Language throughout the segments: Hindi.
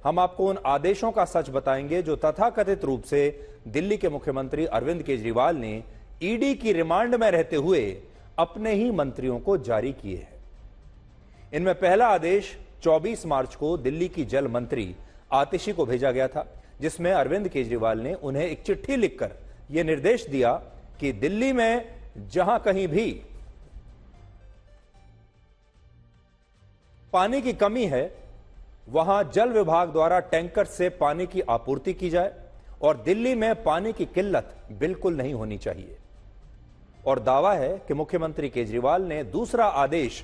हम आपको उन आदेशों का सच बताएंगे जो तथाकथित रूप से दिल्ली के मुख्यमंत्री अरविंद केजरीवाल ने ईडी की रिमांड में रहते हुए अपने ही मंत्रियों को जारी किए हैं। इनमें पहला आदेश 24 मार्च को दिल्ली की जल मंत्री आतिशी को भेजा गया था, जिसमें अरविंद केजरीवाल ने उन्हें एक चिट्ठी लिखकर यह निर्देश दिया कि दिल्ली में जहां कहीं भी पानी की कमी है वहां जल विभाग द्वारा टैंकर से पानी की आपूर्ति की जाए और दिल्ली में पानी की किल्लत बिल्कुल नहीं होनी चाहिए। और दावा है कि मुख्यमंत्री केजरीवाल ने दूसरा आदेश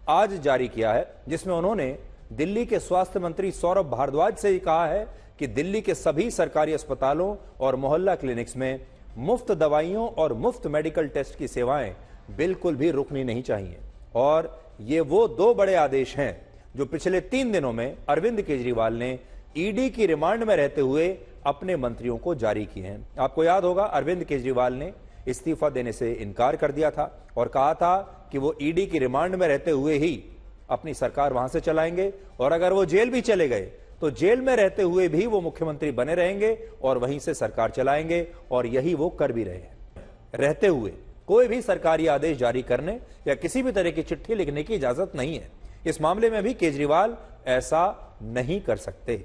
आज जारी किया है, जिसमें उन्होंने दिल्ली के स्वास्थ्य मंत्री सौरभ भारद्वाज से कहा है कि दिल्ली के सभी सरकारी अस्पतालों और मोहल्ला क्लिनिक्स में मुफ्त दवाइयों और मुफ्त मेडिकल टेस्ट की सेवाएं बिल्कुल भी रुकनी नहीं चाहिए। और ये वो दो बड़े आदेश हैं जो पिछले 3 दिनों में अरविंद केजरीवाल ने ईडी की रिमांड में रहते हुए अपने मंत्रियों को जारी किए हैं। आपको याद होगा, अरविंद केजरीवाल ने इस्तीफा देने से इनकार कर दिया था और कहा था कि वो ईडी की रिमांड में रहते हुए ही अपनी सरकार वहां से चलाएंगे और अगर वो जेल भी चले गए तो जेल में रहते हुए भी वो मुख्यमंत्री बने रहेंगे और वहीं से सरकार चलाएंगे। और यही वो कर भी रहे हैं। रहते हुए कोई भी सरकारी आदेश जारी करने या किसी भी तरह की चिट्ठी लिखने की इजाजत नहीं है। इस मामले में भी केजरीवाल ऐसा नहीं कर सकते।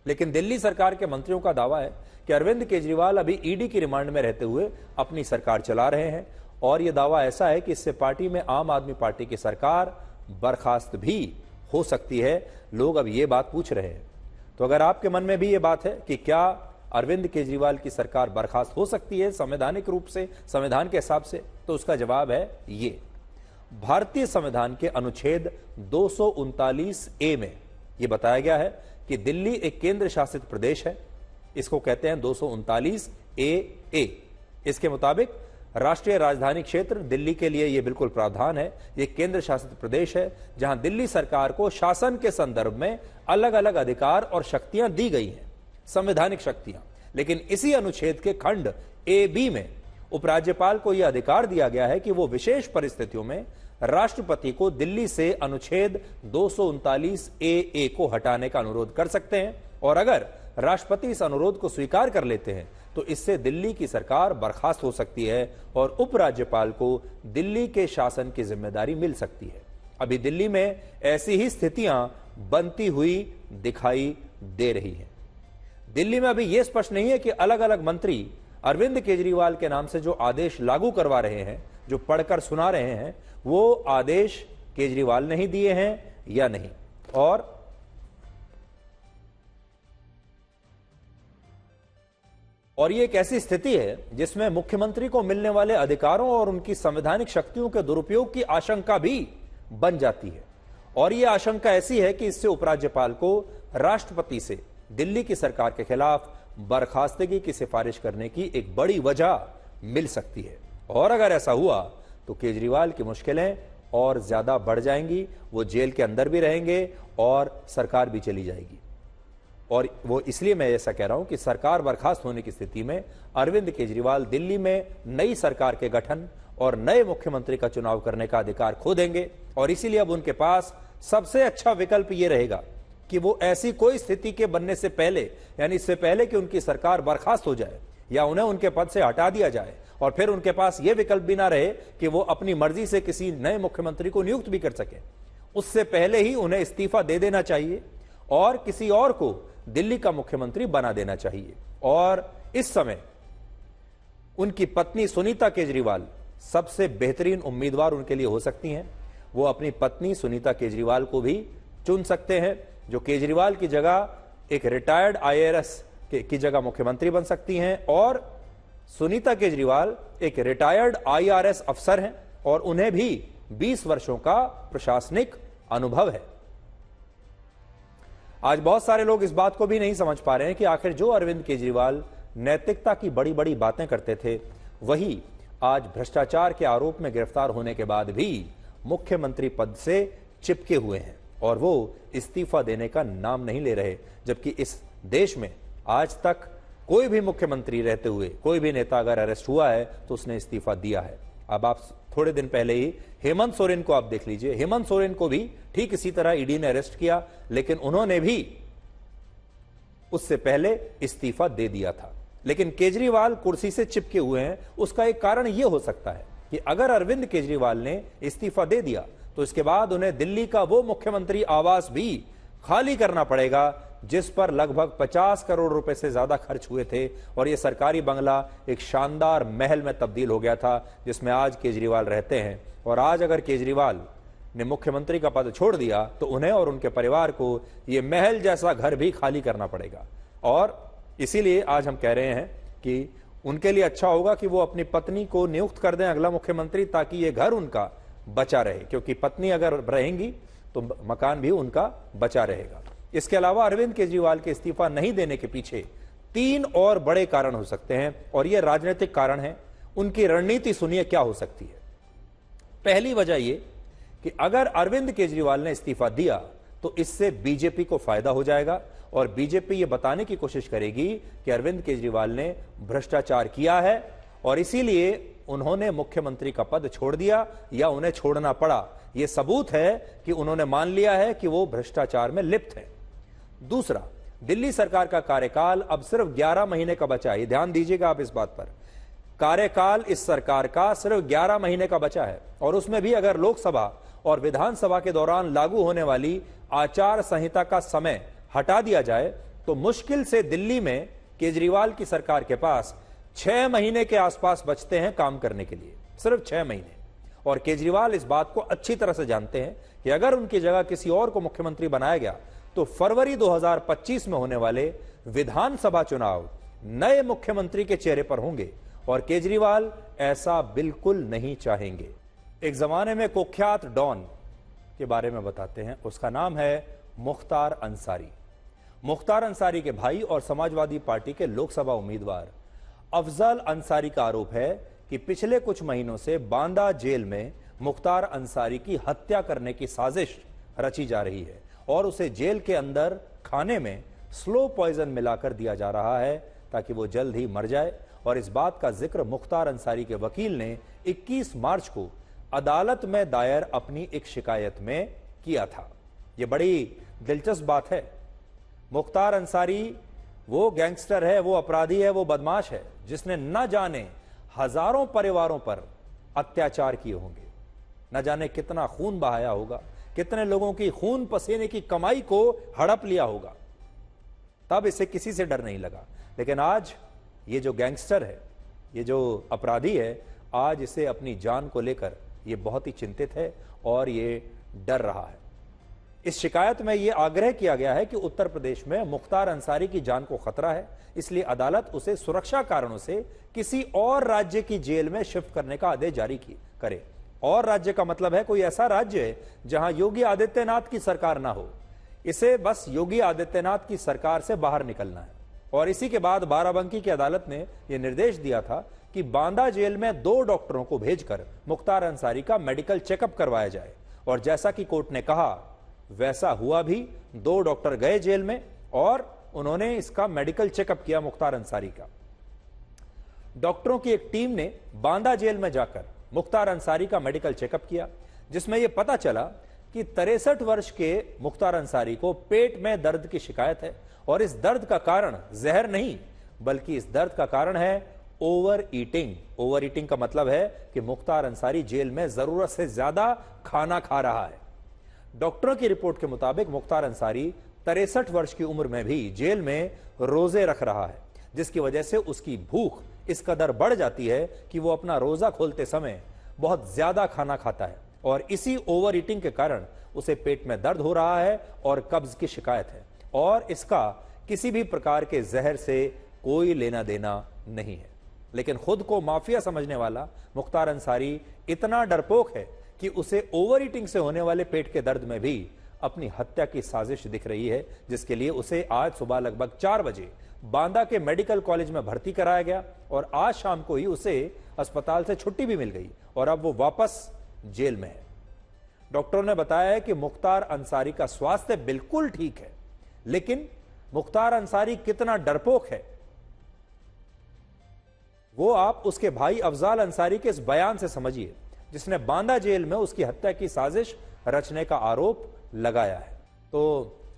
लेकिन दिल्ली सरकार के मंत्रियों का दावा है कि अरविंद केजरीवाल अभी ईडी की रिमांड में रहते हुए अपनी सरकार चला रहे हैं और यह दावा ऐसा है कि इससे पार्टी में आम आदमी पार्टी की सरकार बर्खास्त भी हो सकती है। लोग अब ये बात पूछ रहे हैं। तो अगर आपके मन में भी ये बात है कि क्या अरविंद केजरीवाल की सरकार बर्खास्त हो सकती है संवैधानिक रूप से, संविधान के हिसाब से, तो उसका जवाब है ये। भारतीय संविधान के अनुच्छेद 239A में यह बताया गया है कि दिल्ली एक केंद्र शासित प्रदेश है। इसको कहते हैं 239AA। इसके मुताबिक राष्ट्रीय राजधानी क्षेत्र दिल्ली के लिए यह बिल्कुल प्रावधान है। यह केंद्र शासित प्रदेश है जहां दिल्ली सरकार को शासन के संदर्भ में अलग अलग अधिकार और शक्तियां दी गई हैं, संवैधानिक शक्तियां। लेकिन इसी अनुच्छेद के खंड AB में उपराज्यपाल को यह अधिकार दिया गया है कि वो विशेष परिस्थितियों में राष्ट्रपति को दिल्ली से अनुच्छेद 239AA को हटाने का अनुरोध कर सकते हैं और अगर राष्ट्रपति इस अनुरोध को स्वीकार कर लेते हैं तो इससे दिल्ली की सरकार बर्खास्त हो सकती है और उपराज्यपाल को दिल्ली के शासन की जिम्मेदारी मिल सकती है। अभी दिल्ली में ऐसी ही स्थितियां बनती हुई दिखाई दे रही हैं। दिल्ली में अभी यह स्पष्ट नहीं है कि अलग अलग मंत्री अरविंद केजरीवाल के नाम से जो आदेश लागू करवा रहे हैं, जो पढ़कर सुना रहे हैं, वो आदेश केजरीवाल ने ही दिए हैं या नहीं। और ये एक ऐसी स्थिति है जिसमें मुख्यमंत्री को मिलने वाले अधिकारों और उनकी संवैधानिक शक्तियों के दुरुपयोग की आशंका भी बन जाती है। और यह आशंका ऐसी है कि इससे उपराज्यपाल को राष्ट्रपति से दिल्ली की सरकार के खिलाफ बर्खास्तगी की सिफारिश करने की एक बड़ी वजह मिल सकती है। और अगर ऐसा हुआ तो केजरीवाल की मुश्किलें और ज्यादा बढ़ जाएंगी। वो जेल के अंदर भी रहेंगे और सरकार भी चली जाएगी। और वो इसलिए मैं ऐसा कह रहा हूं कि सरकार बर्खास्त होने की स्थिति में अरविंद केजरीवाल दिल्ली में नई सरकार के गठन और नए मुख्यमंत्री का चुनाव करने का अधिकार खो देंगे। और इसीलिए अब उनके पास सबसे अच्छा विकल्प यह रहेगा कि वो ऐसी कोई स्थिति के बनने से पहले, यानी इससे पहले कि उनकी सरकार बर्खास्त हो जाए या उन्हें उनके पद से हटा दिया जाए और फिर उनके पास यह विकल्प भी ना रहे कि वो अपनी मर्जी से किसी नए मुख्यमंत्री को नियुक्त भी कर सके, उससे पहले ही उन्हें इस्तीफा दे देना चाहिए और किसी और को दिल्ली का मुख्यमंत्री बना देना चाहिए। और इस समय उनकी पत्नी सुनीता केजरीवाल सबसे बेहतरीन उम्मीदवार उनके लिए हो सकती हैं। वो अपनी पत्नी सुनीता केजरीवाल को भी चुन सकते हैं, जो केजरीवाल की जगह एक रिटायर्ड IAS की जगह मुख्यमंत्री बन सकती हैं। और सुनीता केजरीवाल एक रिटायर्ड IRS अफसर हैं और उन्हें भी 20 वर्षों का प्रशासनिक अनुभव है। आज बहुत सारे लोग इस बात को भी नहीं समझ पा रहे हैं कि आखिर जो अरविंद केजरीवाल नैतिकता की बड़ी बड़ी बातें करते थे, वही आज भ्रष्टाचार के आरोप में गिरफ्तार होने के बाद भी मुख्यमंत्री पद से चिपके हुए हैं और वो इस्तीफा देने का नाम नहीं ले रहे। जबकि इस देश में आज तक कोई भी मुख्यमंत्री रहते हुए कोई भी नेता अगर अरेस्ट हुआ है तो उसने इस्तीफा दिया है। अब आप थोड़े दिन पहले ही हेमंत सोरेन को आप देख लीजिए। हेमंत सोरेन को भी ठीक इसी तरह ईडी ने अरेस्ट किया, लेकिन उन्होंने भी उससे पहले इस्तीफा दे दिया था। लेकिन केजरीवाल कुर्सी से चिपके हुए हैं। उसका एक कारण यह हो सकता है कि अगर अरविंद केजरीवाल ने इस्तीफा दे दिया तो इसके बाद उन्हें दिल्ली का वो मुख्यमंत्री आवास भी खाली करना पड़ेगा जिस पर लगभग 50 करोड़ रुपए से ज्यादा खर्च हुए थे, और यह सरकारी बंगला एक शानदार महल में तब्दील हो गया था जिसमें आज केजरीवाल रहते हैं। और आज अगर केजरीवाल ने मुख्यमंत्री का पद छोड़ दिया तो उन्हें और उनके परिवार को यह महल जैसा घर भी खाली करना पड़ेगा। और इसीलिए आज हम कह रहे हैं कि उनके लिए अच्छा होगा कि वो अपनी पत्नी को नियुक्त कर दें अगला मुख्यमंत्री, ताकि ये घर उनका बचा रहे, क्योंकि पत्नी अगर रहेंगी तो मकान भी उनका बचा रहेगा। इसके अलावा अरविंद केजरीवाल के इस्तीफा नहीं देने के पीछे 3 और बड़े कारण हो सकते हैं, और ये राजनीतिक कारण है। उनकी रणनीति सुनिए क्या हो सकती है। पहली वजह यह कि अगर अरविंद केजरीवाल ने इस्तीफा दिया तो इससे बीजेपी को फायदा हो जाएगा, और बीजेपी यह बताने की कोशिश करेगी कि अरविंद केजरीवाल ने भ्रष्टाचार किया है और इसीलिए उन्होंने मुख्यमंत्री का पद छोड़ दिया या उन्हें छोड़ना पड़ा। यह सबूत है कि उन्होंने मान लिया है कि वो भ्रष्टाचार में लिप्त है। दूसरा, दिल्ली सरकार का कार्यकाल अब सिर्फ 11 महीने का बचा है। ध्यान दीजिएगा आप इस बात पर, कार्यकाल इस सरकार का सिर्फ 11 महीने का बचा है, और उसमें भी अगर लोकसभा और विधानसभा के दौरान लागू होने वाली आचार संहिता का समय हटा दिया जाए तो मुश्किल से दिल्ली में केजरीवाल की सरकार के पास 6 महीने के आसपास बचते हैं काम करने के लिए, सिर्फ 6 महीने। और केजरीवाल इस बात को अच्छी तरह से जानते हैं कि अगर उनकी जगह किसी और को मुख्यमंत्री बनाया गया तो फरवरी 2025 में होने वाले विधानसभा चुनाव नए मुख्यमंत्री के चेहरे पर होंगे, और केजरीवाल ऐसा बिल्कुल नहीं चाहेंगे। एक जमाने में कुख्यात डॉन के बारे में बताते हैं। उसका नाम है मुख्तार अंसारी। मुख्तार अंसारी के भाई और समाजवादी पार्टी के लोकसभा उम्मीदवार अफजल अंसारी का आरोप है कि पिछले कुछ महीनों से बांदा जेल में मुख्तार अंसारी की हत्या करने की साजिश रची जा रही है, और उसे जेल के अंदर खाने में स्लो पॉइजन मिलाकर दिया जा रहा है ताकि वो जल्द ही मर जाए। और इस बात का जिक्र मुख्तार अंसारी के वकील ने 21 मार्च को अदालत में दायर अपनी एक शिकायत में किया था। यह बड़ी दिलचस्प बात है। मुख्तार अंसारी वो गैंगस्टर है, वो अपराधी है, वो बदमाश है जिसने न जाने हजारों परिवारों पर अत्याचार किए होंगे, न जाने कितना खून बहाया होगा, कितने लोगों की खून पसीने की कमाई को हड़प लिया होगा, तब इसे किसी से डर नहीं लगा। लेकिन आज ये जो गैंगस्टर है, ये जो अपराधी है, आज इसे अपनी जान को लेकर ये बहुत ही चिंतित है और ये डर रहा है। इस शिकायत में यह आग्रह किया गया है कि उत्तर प्रदेश में मुख्तार अंसारी की जान को खतरा है, इसलिए अदालत उसे सुरक्षा कारणों से किसी और राज्य की जेल में शिफ्ट करने का आदेश जारी करे। और राज्य का मतलब है कोई ऐसा राज्य है जहां योगी आदित्यनाथ की सरकार ना हो। इसे बस योगी आदित्यनाथ की सरकार से बाहर निकलना है। और इसी के बाद बाराबंकी की अदालत ने यह निर्देश दिया था कि बांदा जेल में 2 डॉक्टरों को भेजकर मुख्तार अंसारी का मेडिकल चेकअप करवाया जाए। और जैसा कि कोर्ट ने कहा वैसा हुआ भी। 2 डॉक्टर गए जेल में और उन्होंने इसका मेडिकल चेकअप किया मुख्तार अंसारी का। डॉक्टरों की एक टीम ने बांदा जेल में जाकर मुख्तार अंसारी का मेडिकल चेकअप किया, जिसमें यह पता चला कि 63 वर्ष के मुख्तार अंसारी को पेट में दर्द की शिकायत है, और इस दर्द का कारण जहर नहीं बल्कि इस दर्द का कारण है ओवर ईटिंग। ओवर ईटिंग का मतलब है कि मुख्तार अंसारी जेल में जरूरत से ज्यादा खाना खा रहा है। डॉक्टरों की रिपोर्ट के मुताबिक मुख्तार अंसारी 63 वर्ष की उम्र में भी जेल में रोजे रख रहा है, जिसकी वजह से उसकी भूख इस कदर बढ़ जाती है कि वो अपना रोजा खोलते समय बहुत ज्यादा खाना खाता है, और इसी ओवर ईटिंग के कारण उसे पेट में दर्द हो रहा है और कब्ज की शिकायत है। और इसका किसी भी प्रकार के जहर से कोई लेना देना नहीं है। लेकिन खुद को माफिया समझने वाला मुख्तार अंसारी इतना डरपोक है कि उसे ओवर ईटिंग से होने वाले पेट के दर्द में भी अपनी हत्या की साजिश दिख रही है, जिसके लिए उसे आज सुबह लगभग 4 बजे बांदा के मेडिकल कॉलेज में भर्ती कराया गया, और आज शाम को ही उसे अस्पताल से छुट्टी भी मिल गई और अब वो वापस जेल में है। डॉक्टरों ने बताया है कि मुख्तार अंसारी का स्वास्थ्य बिल्कुल ठीक है, लेकिन मुख्तार अंसारी कितना डरपोक है वो आप उसके भाई अफजाल अंसारी के इस बयान से समझिए, जिसने बांदा जेल में उसकी हत्या की साजिश रचने का आरोप लगाया है। तो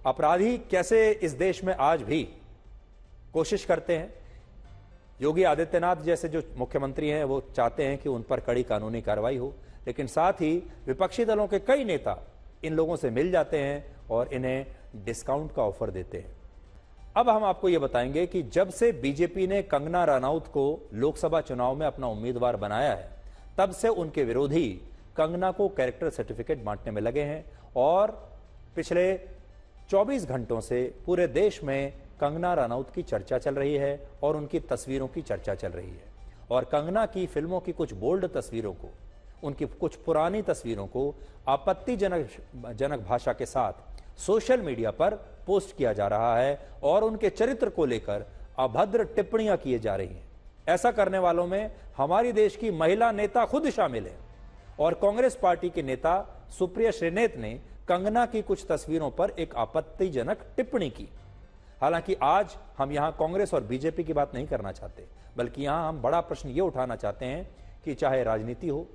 अपराधी कैसे इस देश में आज भी कोशिश करते हैं। योगी आदित्यनाथ जैसे जो मुख्यमंत्री हैं वो चाहते हैं कि उन पर कड़ी कानूनी कार्रवाई हो, लेकिन साथ ही विपक्षी दलों के कई नेता इन लोगों से मिल जाते हैं और इन्हें डिस्काउंट का ऑफर देते हैं। अब हम आपको यह बताएंगे कि जब से बीजेपी ने कंगना रनौत को लोकसभा चुनाव में अपना उम्मीदवार बनाया है, तब से उनके विरोधी कंगना को कैरेक्टर सर्टिफिकेट बांटने में लगे हैं और पिछले 24 घंटों से पूरे देश में कंगना रनौत की चर्चा चल रही है और उनकी तस्वीरों की चर्चा चल रही है। और कंगना की फिल्मों की कुछ बोल्ड तस्वीरों को, उनकी कुछ पुरानी तस्वीरों को आपत्तिजनक भाषा के साथ सोशल मीडिया पर पोस्ट किया जा रहा है और उनके चरित्र को लेकर अभद्र टिप्पणियां की जा रही हैं। ऐसा करने वालों में हमारी देश की महिला नेता खुद शामिल है और कांग्रेस पार्टी के नेता सुप्रिया श्रीनेत ने कंगना की कुछ तस्वीरों पर एक आपत्तिजनक टिप्पणी की। हालांकि आज हम यहां कांग्रेस और बीजेपी की बात नहीं करना चाहते, बल्कि यहां हम बड़ा प्रश्न यह उठाना चाहते हैं कि चाहे राजनीति हो,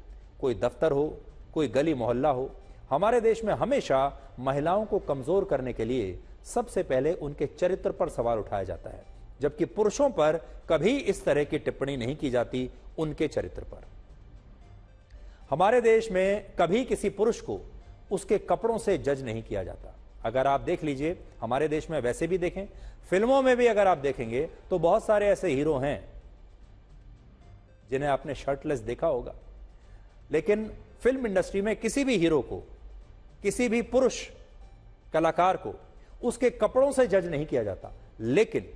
कोई दफ्तर हो, कोई गली मोहल्ला हो, हमारे देश में हमेशा महिलाओं को कमजोर करने के लिए सबसे पहले उनके चरित्र पर सवाल उठाया जाता है, जबकि पुरुषों पर कभी इस तरह की टिप्पणी नहीं की जाती उनके चरित्र पर। हमारे देश में कभी किसी पुरुष को उसके कपड़ों से जज नहीं किया जाता। अगर आप देख लीजिए, हमारे देश में वैसे भी देखें, फिल्मों में भी अगर आप देखेंगे तो बहुत सारे ऐसे हीरो हैं जिन्हें आपने शर्टलेस देखा होगा, लेकिन फिल्म इंडस्ट्री में किसी भी हीरो को, किसी भी पुरुष कलाकार को उसके कपड़ों से जज नहीं किया जाता, लेकिन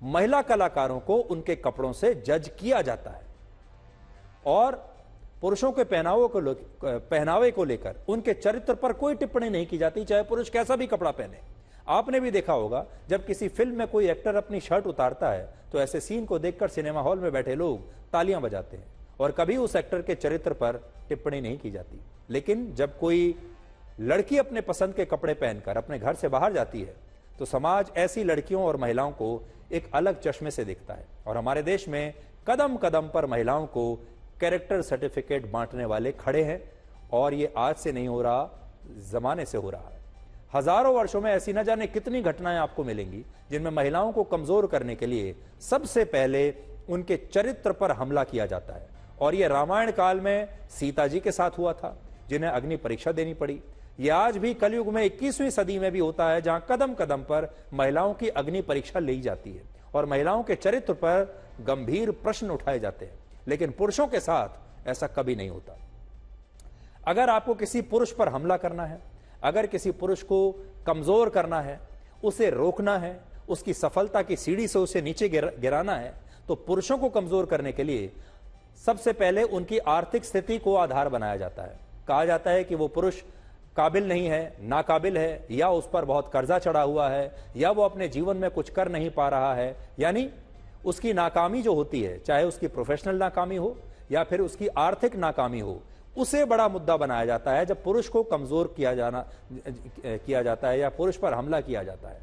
महिला कलाकारों को उनके कपड़ों से जज किया जाता है। और पुरुषों के पहनावे को लेकर उनके चरित्र पर कोई टिप्पणी नहीं की जाती, चाहे पुरुष कैसा भी कपड़ा पहने। आपने भी देखा होगा, जब किसी फिल्म में कोई एक्टर अपनी शर्ट उतारता है तो ऐसे सीन को देखकर सिनेमा हॉल में बैठे लोग तालियां बजाते हैं और कभी उस एक्टर के चरित्र पर टिप्पणी नहीं की जाती। लेकिन जब कोई लड़की अपने पसंद के कपड़े पहनकर अपने घर से बाहर जाती है तो समाज ऐसी लड़कियों और महिलाओं को एक अलग चश्मे से देखता है। और हमारे देश में कदम कदम पर महिलाओं को कैरेक्टर सर्टिफिकेट बांटने वाले खड़े हैं और ये आज से नहीं हो रहा, जमाने से हो रहा है। हजारों वर्षों में ऐसी न जाने कितनी घटनाएं आपको मिलेंगी जिनमें महिलाओं को कमजोर करने के लिए सबसे पहले उनके चरित्र पर हमला किया जाता है। और यह रामायण काल में सीता जी के साथ हुआ था, जिन्हें अग्नि परीक्षा देनी पड़ी। यह आज भी कलयुग में 21वीं सदी में भी होता है, जहां कदम कदम पर महिलाओं की अग्नि परीक्षा ली जाती है और महिलाओं के चरित्र पर गंभीर प्रश्न उठाए जाते हैं। लेकिन पुरुषों के साथ ऐसा कभी नहीं होता। अगर आपको किसी पुरुष पर हमला करना है, अगर किसी पुरुष को कमजोर करना है, उसे रोकना है, उसकी सफलता की सीढ़ी से उसे नीचे गिराना है, तो पुरुषों को कमजोर करने के लिए सबसे पहले उनकी आर्थिक स्थिति को आधार बनाया जाता है। कहा जाता है कि वो पुरुष काबिल नहीं है, नाकाबिल है, या उस पर बहुत कर्जा चढ़ा हुआ है, या वो अपने जीवन में कुछ कर नहीं पा रहा है। यानी उसकी नाकामी जो होती है, चाहे उसकी प्रोफेशनल नाकामी हो या फिर उसकी आर्थिक नाकामी हो, उसे बड़ा मुद्दा बनाया जाता है जब पुरुष को कमजोर किया जाता है या पुरुष पर हमला किया जाता है,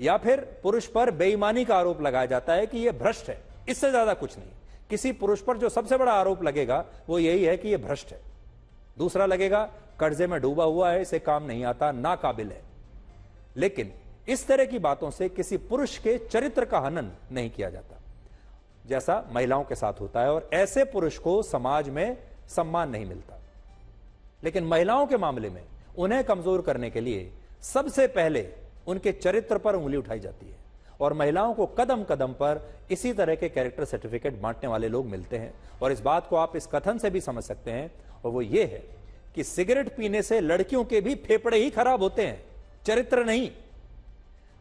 या फिर पुरुष पर बेईमानी का आरोप लगाया जाता है कि यह भ्रष्ट है। इससे ज्यादा कुछ नहीं। किसी पुरुष पर जो सबसे बड़ा आरोप लगेगा वो यही है कि यह भ्रष्ट है। दूसरा लगेगा कर्जे में डूबा हुआ है, इसे काम नहीं आता, नाकाबिल है। लेकिन इस तरह की बातों से किसी पुरुष के चरित्र का हनन नहीं किया जाता, जैसा महिलाओं के साथ होता है, और ऐसे पुरुष को समाज में सम्मान नहीं मिलता। लेकिन महिलाओं के मामले में उन्हें कमजोर करने के लिए सबसे पहले उनके चरित्र पर उंगली उठाई जाती है और महिलाओं को कदम कदम पर इसी तरह के कैरेक्टर सर्टिफिकेट बांटने वाले लोग मिलते हैं। और इस बात को आप इस कथन से भी समझ सकते हैं, और वो ये है कि सिगरेट पीने से लड़कियों के भी फेफड़े ही खराब होते हैं, चरित्र नहीं।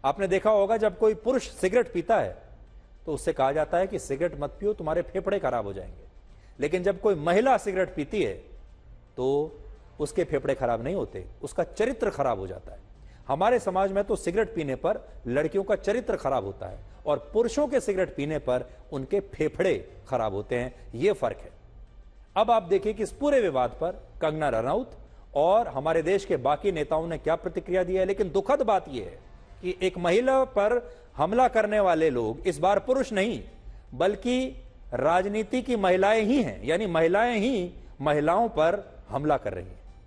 आपने देखा होगा, जब कोई पुरुष सिगरेट पीता है तो उससे कहा जाता है कि सिगरेट मत पियो, तुम्हारे फेफड़े खराब हो जाएंगे। लेकिन जब कोई महिला सिगरेट पीती है तो उसके फेफड़े खराब नहीं होते, उसका चरित्र खराब हो जाता है। हमारे समाज में तो सिगरेट पीने पर लड़कियों का चरित्र खराब होता है और पुरुषों के सिगरेट पीने पर उनके फेफड़े खराब होते हैं। यह फर्क है। अब आप देखिए कि इस पूरे विवाद पर कंगना रनौत और हमारे देश के बाकी नेताओं ने क्या प्रतिक्रिया दी है। लेकिन दुखद बात यह है कि एक महिला पर हमला करने वाले लोग इस बार पुरुष नहीं, बल्कि राजनीति की महिलाएं ही हैं। यानी महिलाएं ही महिलाओं पर हमला कर रही हैं।